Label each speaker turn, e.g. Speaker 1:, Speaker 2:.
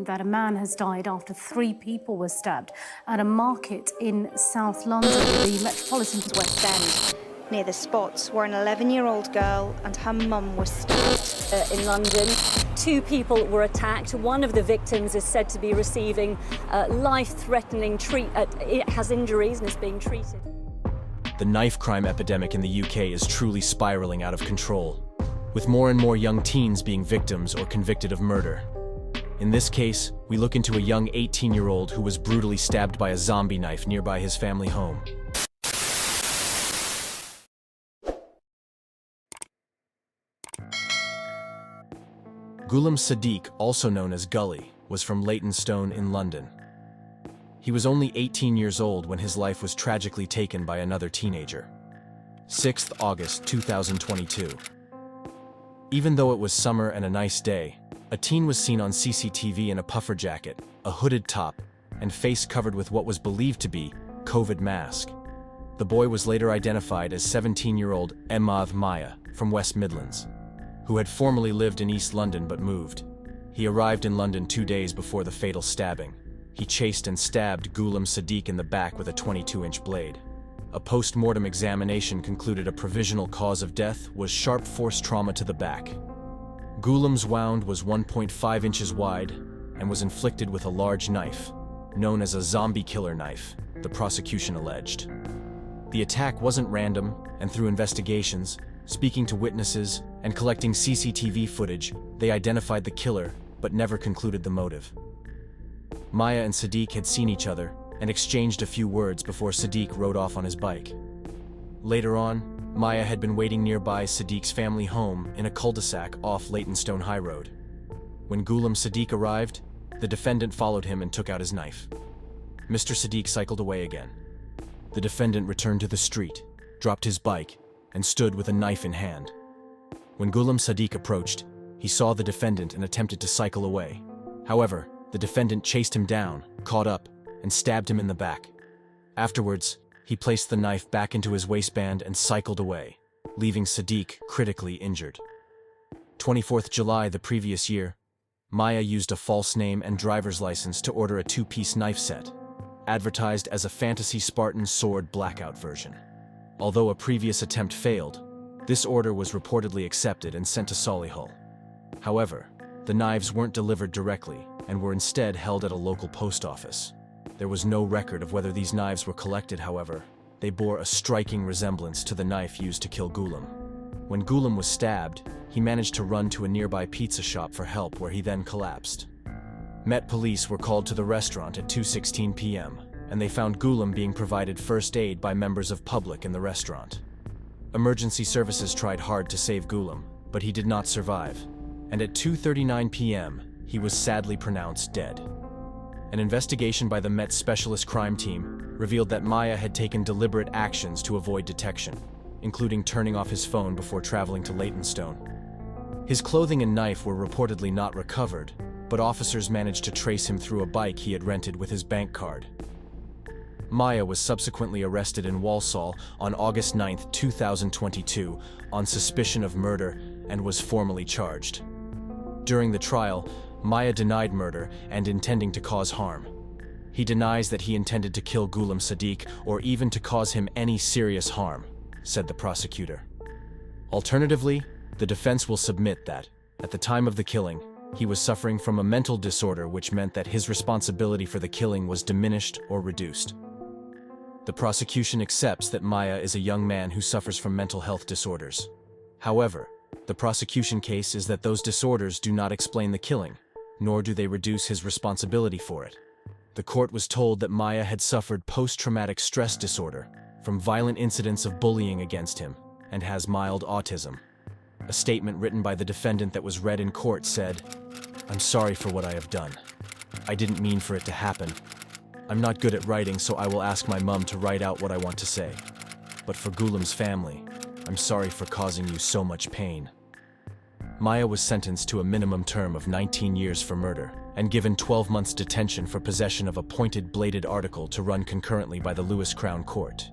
Speaker 1: that a man has died after 3 people were stabbed at a market in South London, the Metropolitan West End.
Speaker 2: Near the spots where an 11-year-old girl and her mum were stabbed.
Speaker 3: In London, 2 people were attacked. One of the victims is said to be receiving life-threatening treatment. It has injuries and is being treated.
Speaker 4: The knife crime epidemic in the UK is truly spiraling out of control, with more and more young teens being victims or convicted of murder. In this case, we look into a young 18-year-old who was brutally stabbed by a zombie knife nearby his family home. Ghulam Sadiq, also known as Gully, was from Leytonstone in London. He was only 18 years old when his life was tragically taken by another teenager. 6th August 2022. Even though it was summer and a nice day, a teen was seen on CCTV in a puffer jacket, a hooded top, and face covered with what was believed to be COVID mask. The boy was later identified as 17-year-old Maya from West Midlands, who had formerly lived in East London but moved. He arrived in London 2 days before the fatal stabbing. He chased and stabbed Ghulam Sadiq in the back with a 22-inch blade. A post-mortem examination concluded a provisional cause of death was sharp force trauma to the back. Ghulam's wound was 1.5 inches wide and was inflicted with a large knife, known as a zombie killer knife, the prosecution alleged. The attack wasn't random, and through investigations, speaking to witnesses, and collecting CCTV footage, they identified the killer, but never concluded the motive. Maya and Sadiq had seen each other and exchanged a few words before Sadiq rode off on his bike. Later on, Maya had been waiting nearby Sadiq's family home in a cul-de-sac off Leytonstone High Road. When Ghulam Sadiq arrived, the defendant followed him and took out his knife. Mr. Sadiq cycled away again. The defendant returned to the street, dropped his bike, and stood with a knife in hand. When Ghulam Sadiq approached, he saw the defendant and attempted to cycle away. However, the defendant chased him down, caught up, and stabbed him in the back. Afterwards, he placed the knife back into his waistband and cycled away, leaving Sadiq critically injured. 24th July the previous year, Maya used a false name and driver's license to order a 2-piece knife set, advertised as a Fantasy Spartan Sword Blackout version. Although a previous attempt failed, this order was reportedly accepted and sent to Solihull. However, the knives weren't delivered directly and were instead held at a local post office. There was no record of whether these knives were collected, however. They bore a striking resemblance to the knife used to kill Ghulam. When Ghulam was stabbed, he managed to run to a nearby pizza shop for help where he then collapsed. Met Police were called to the restaurant at 2:16 p.m. and they found Ghulam being provided first aid by members of public in the restaurant. Emergency services tried hard to save Ghulam, but he did not survive, and at 2:39 p.m., he was sadly pronounced dead. An investigation by the Met Specialist Crime Team revealed that Maya had taken deliberate actions to avoid detection, including turning off his phone before traveling to Leytonstone. His clothing and knife were reportedly not recovered, but officers managed to trace him through a bike he had rented with his bank card. Maya was subsequently arrested in Walsall on August 9, 2022, on suspicion of murder and was formally charged. During the trial, Maya denied murder and intending to cause harm. He denies that he intended to kill Ghulam Sadiq or even to cause him any serious harm, said the prosecutor. Alternatively, the defense will submit that, at the time of the killing, he was suffering from a mental disorder which meant that his responsibility for the killing was diminished or reduced. The prosecution accepts that Maya is a young man who suffers from mental health disorders. However, the prosecution case is that those disorders do not explain the killing, nor do they reduce his responsibility for it. The court was told that Maya had suffered post-traumatic stress disorder from violent incidents of bullying against him and has mild autism. A statement written by the defendant that was read in court said, "I'm sorry for what I have done. I didn't mean for it to happen. I'm not good at writing, so I will ask my mum to write out what I want to say. But for Ghulam's family, I'm sorry for causing you so much pain." Maya was sentenced to a minimum term of 19 years for murder and given 12 months detention for possession of a pointed bladed article to run concurrently by the Lewis Crown Court.